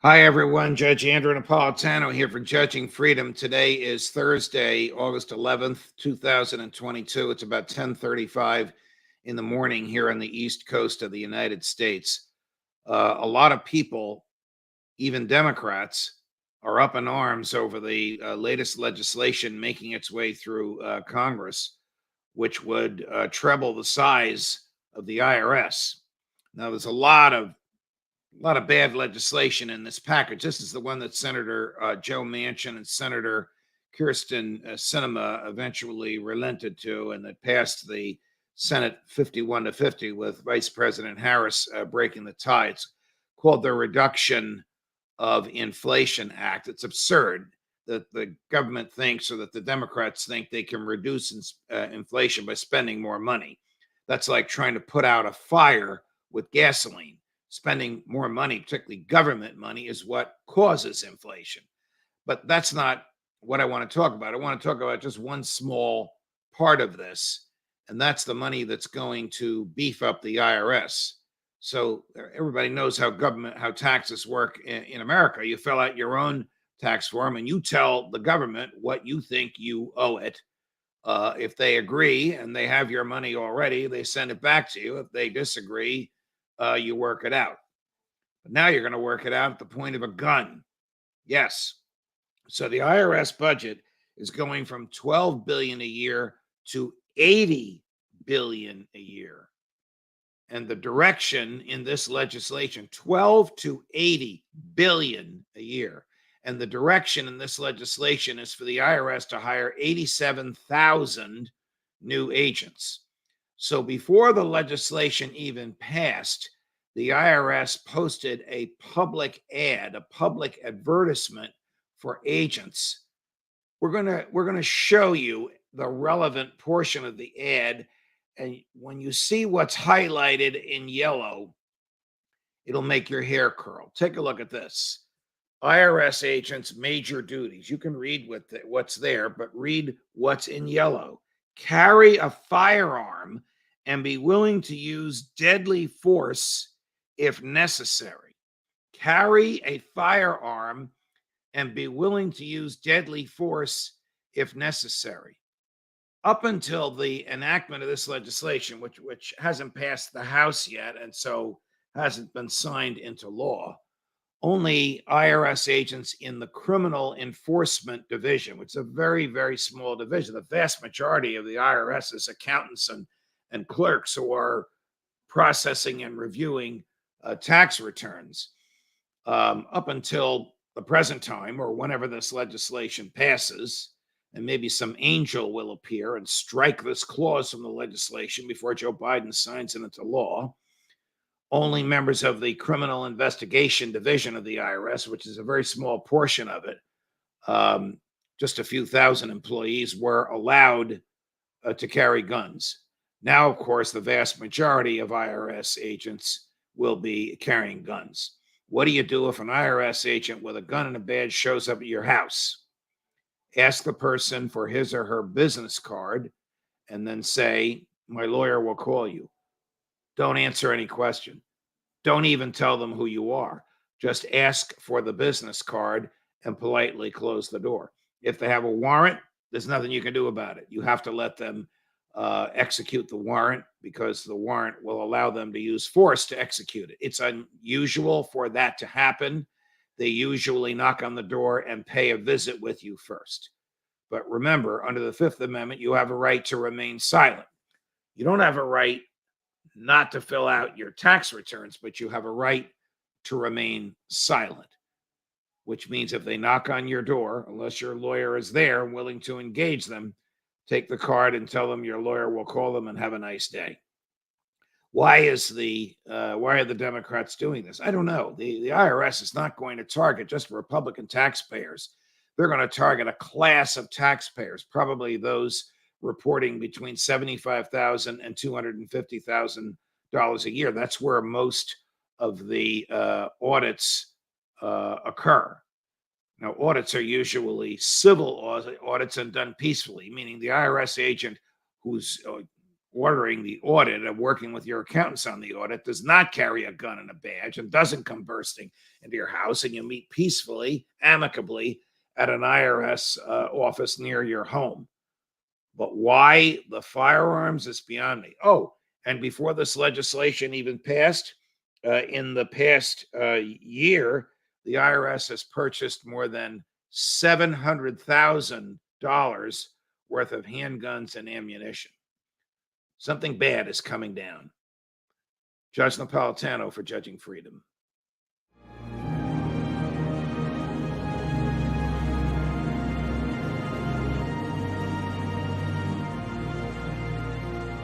Hi, everyone. Judge Andrew Napolitano here for Judging Freedom. Today is Thursday, August 11th, 2022. It's about 10:35 in the morning here on the East Coast of the United States. A lot of people, even Democrats, are up in arms over the latest legislation making its way through Congress, which would treble the size of the IRS. Now, there's a lot of bad legislation in this package. This is the one that Senator Joe Manchin and Senator Kirsten Sinema eventually relented to, and that passed the Senate 51-50 with Vice President Harris breaking the tie. It's called the Reduction of Inflation Act. It's absurd that the government thinks, or that the Democrats think, they can reduce inflation by spending more money. That's like trying to put out a fire with gasoline. Spending more money, particularly government money, is what causes inflation. But that's not what I want to talk about. I want to talk about just one small part of this, and that's the money that's going to beef up the IRS. So everybody knows how taxes work in America. You fill out your own tax form and you tell the government what you think you owe it. If they agree and they have your money already, they send it back to you. If they disagree, you work it out. But now you're going to work it out at the point of a gun. Yes. So the IRS budget is going from $12 billion a year to $80 billion a year. And the direction in this legislation, 12 to 80 billion a year. And the direction in this legislation is for the IRS to hire 87,000 new agents. So before the legislation even passed, the IRS posted a public ad, a public advertisement for agents. We're going to show you the relevant portion of the ad, and when you see what's highlighted in yellow, it'll make your hair curl. Take a look at this. IRS agents' major duties. You can read what's there, but read what's in yellow. Carry a firearm and be willing to use deadly force if necessary. Carry a firearm and be willing to use deadly force if necessary. Up until the enactment of this legislation, which hasn't passed the House yet, and so hasn't been signed into law, only IRS agents in the Criminal Enforcement Division, which is a very, very small division. The vast majority of the IRS is accountants and clerks who are processing and reviewing tax returns. Up until the present time, or whenever this legislation passes, and maybe some angel will appear and strike this clause from the legislation before Joe Biden signs it into law, only members of the Criminal Investigation Division of the IRS, which is a very small portion of it, just a few thousand employees, were allowed to carry guns. Now, of course, the vast majority of IRS agents will be carrying guns. What do you do if an IRS agent with a gun and a badge shows up at your house? Ask the person for his or her business card and then say, "My lawyer will call you." Don't answer any question. Don't even tell them who you are. Just ask for the business card and politely close the door. If they have a warrant, there's nothing you can do about it. You have to let them execute the warrant, because the warrant will allow them to use force to execute it. It's unusual for that to happen. They usually knock on the door and pay a visit with you first. But remember, under the Fifth Amendment, you have a right to remain silent. You don't have a right not to fill out your tax returns, but you have a right to remain silent, which means if they knock on your door, unless your lawyer is there and willing to engage them, take the card and tell them your lawyer will call them and have a nice day. Why are the Democrats doing this? I don't know. The IRS is not going to target just Republican taxpayers. They're going to target a class of taxpayers, probably those reporting between $75,000 and $250,000 a year. That's where most of the audits occur. Now, audits are usually civil audits and done peacefully, meaning the IRS agent who's ordering the audit and working with your accountants on the audit does not carry a gun and a badge and doesn't come bursting into your house, and you meet peacefully, amicably at an IRS office near your home. But why the firearms is beyond me. Oh, and before this legislation even passed, in the past year, the IRS has purchased more than $700,000 worth of handguns and ammunition. Something bad is coming down. Judge Napolitano for Judging Freedom.